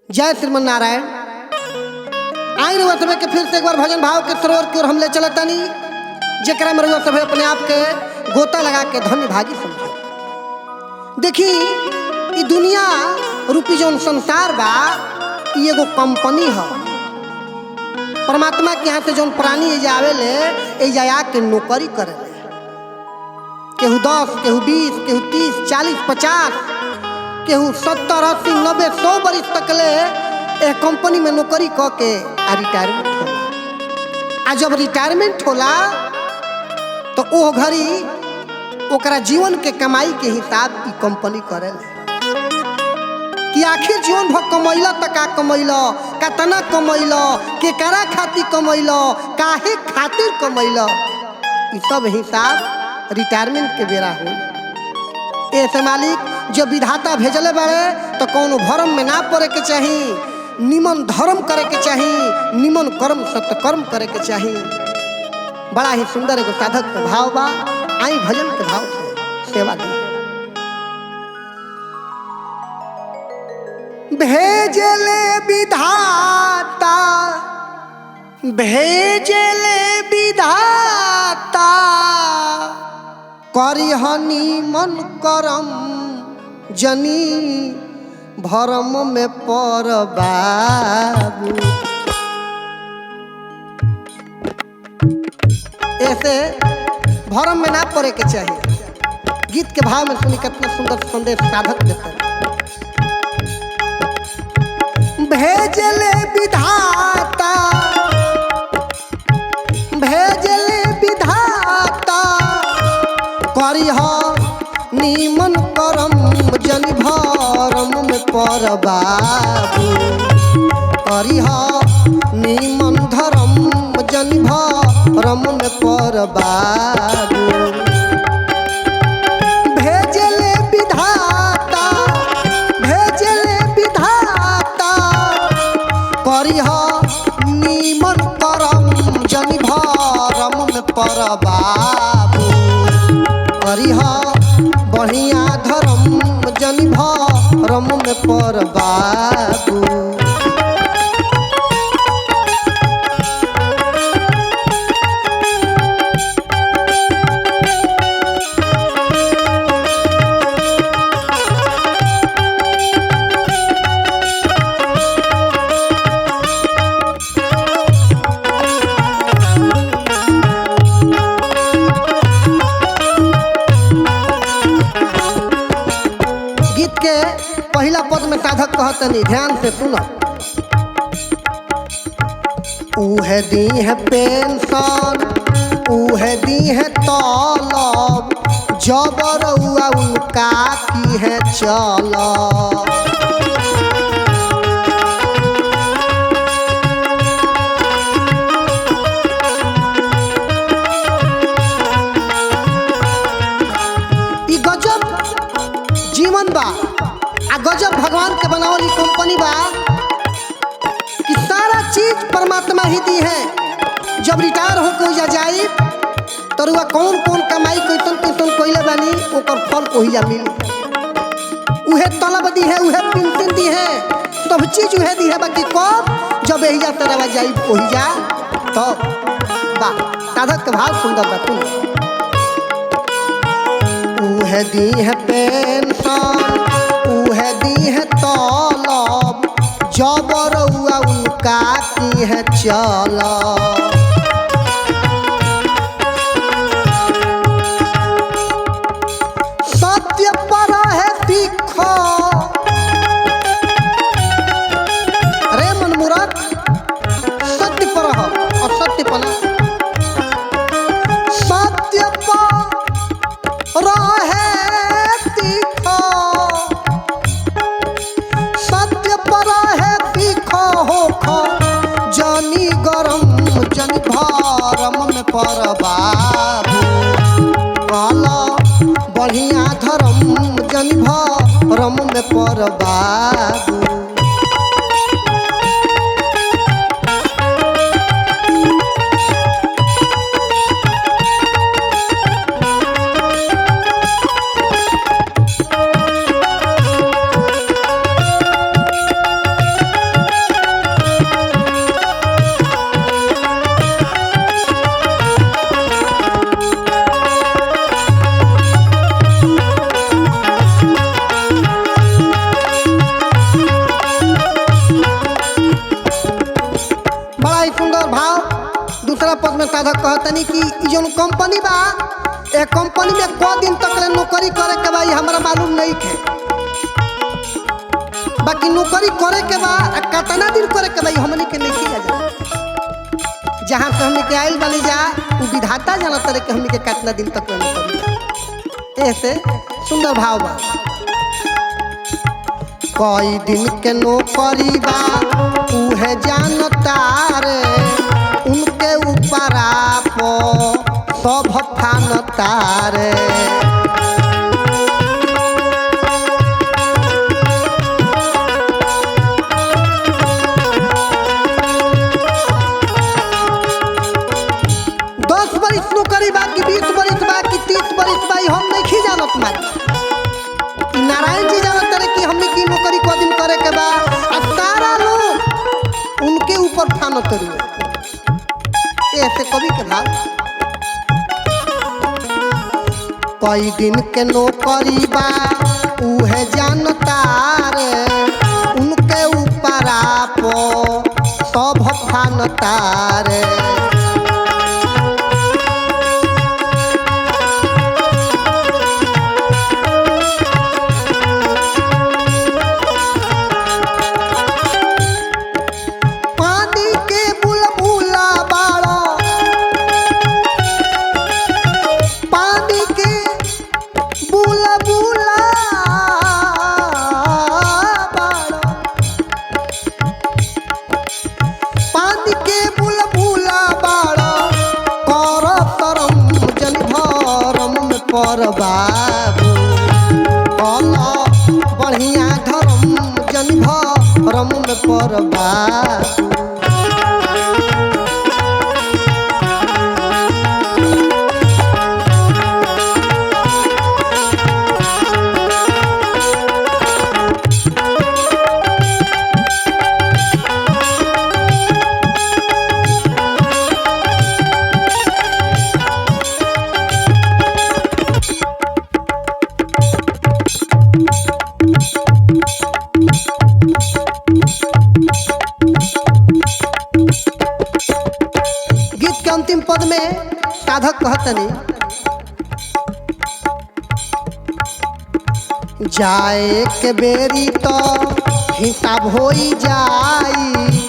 जय श्रीमन नारायण। आई रउआ सभे के फिर से एक बार भजन भाव के सरोवर की ओर हम ले चलत तानी, जेकरा में रउआ सभे अपने आप के गोता लगा के धन्य भागी समझो। देखी ई दुनिया रूपी जौन संसार बा ई एगो कंपनी ह। परमात्मा के यहाँ से जौन प्राणी एजा आवेले एजा आके नौकरी करेले। केहू 10, केहू 20, केहू 30, 40, 50, केहू 70, 80, 90, 100 बरिस तक ले ए कंपनी में नौकरी क के रिटायरमेंट होला। जब रिटायरमेंट होला तो ओ घड़ी ओकरा जीवन के कमाई के हिसाब ई कंपनी करेले कि आखिर जीवन भर कमैला त का कमैला, कतना कमैला, केकरा खातिर कमैला, काहे खातिर कमैला, ई सब हिसाब रिटायरमेंट के बेरा हो। ऐसे मालिक जो विधाता भेजले बाड़े तो कौनो भरम में ना पड़े के चाही, निमन धर्म करे के चाही, निमन कर्म सत्कर्म करे के चाही। बड़ा ही सुंदर एगो साधक के भाव बा। आई भजन के भाव से सेवा दी। भेजले विधाता, भेजले विधाता, करिहनी मन करम, जनी भरम में पर बाबू। ऐसे भरम में ना पड़े के चाहिए। गीत के भाव में सुनी कितना सुंदर संदेश साधक देते हैं। भेजले विधाता, भेजले विधाता, करिह निमन करम, जनि भरम में पर बाबू। करिह निमन धर्म, जनि भरम में पर बाबू। भेजले विधाता, भेजले विधाता, करिह निमन करम, जनि भरम में पर बाबू। करिह बढ़िया धर्म, जनि भरम में पर बाबू। पहला पद में साधक कहतनी, ध्यान से सुनो। उहे दी है पेंशन, उहे दी है तलब, जबर हुआ उनका की है चलब। ई गजब जीवन बा, गजब भगवान के बनावली कंपनी बा कि सारा चीज परमात्मा ही दी है। जब रिटायर होकर जा जाई तो रुआ कौन कौन कमाई कैसन कैसन कोइले बानी ओकर फल ओहिजा मिली। उहे तलब दी है, उहे पेंशन दी है, सब चीज उहे दी है। बाकी कब जब एहिजा तरवा जाई ओहिजा तो बा। साधक के भाव सुंदर बा। उहे दी है पेंशन, उहे दी है तलब, जबर हुआ उनका की है चलब। सत्य पर है तीखो, रे मन मुराद, सत्य पर है और सत्य पना। सत्य पर है तीखो, सत्य पर है तीखो होखो, जनि गरम, जनि भरम में पर बाबू। काला बढ़िया धर्म, जनि भरम में पर बाबू। साधक कहतनी कि ई जोन कंपनी बा ए कंपनी में क दिन तक ले नौकरी करे के बा हमरा मालूम नहीं है। बाकी नौकरी करे के बा कितना दिन करे के बा हमनी के नहीं किया जा। जहाँ से हमनी के आइल वाली जा वो विधाता जाना तरह के हमनी के कितना दिन तक ले नौकरी ऐसे सुंदर भाव बा। कई दिन के नौकरी बा उहे जानता रे उनके ऊपर आप सब फानता रे। नौकरी बा कि 20 बरिस बा कि 30 बरिस बा हम नहीं जानत मारी। नारायण जी जानत रहे कि हमने की नौकरी को दिन करे के बा आ सारा लोग उनके ऊपर फानत रहे। ऐसे कवि के भाव कई दिन के नौकरी बा उहे जानता रे उनके ऊपर आप सब फानता रे। पर बाबू बढ़िया धर्म जन भरम में पर बाबू। अंतिम पद में साधक कहतनी जाए के बेरी तो हिसाब होई जाई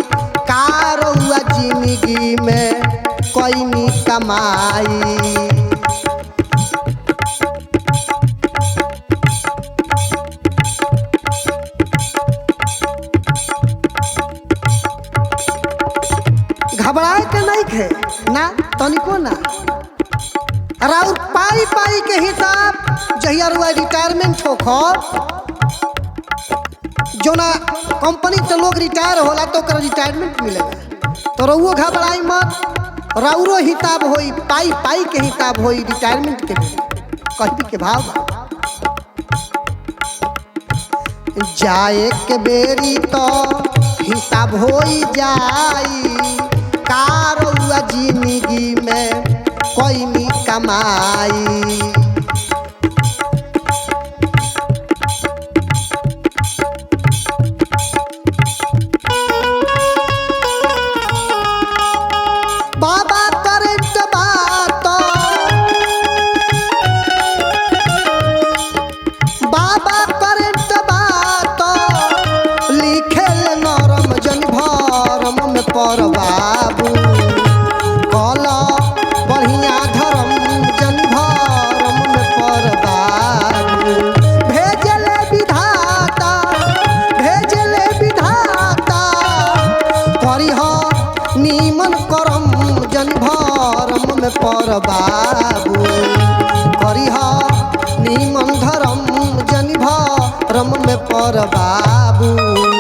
कारौआ जिंदगी में कोई नी कमाई। घबराए के नहीं खे ना तनिको ना राउर पाई पाई के हिसाब जहिया रुआ रिटायरमेंट होखो जो ना कंपनी से लोग रिटायर होला तो कर रिटायरमेंट मिलेगा। तो रउओ घबराई मत राउरो हिसाब होई पाई पाई के हिसाब होई रिटायरमेंट के भी कहती के भाव जाए के बेरी तो हिसाब होई जाई कारौआ जिंदगी में कोई नी कमाई। बाबा करंट बात बाबा करंट बात लिखे नरम जन भरम में पर बाबू बढ़िया धर्म जन भरम में पर बाबू। भेजले विधाता करिह नीमन करम जन भरम में पर बाबू करिह नीमन धर्म जन भरम में पर बाबू।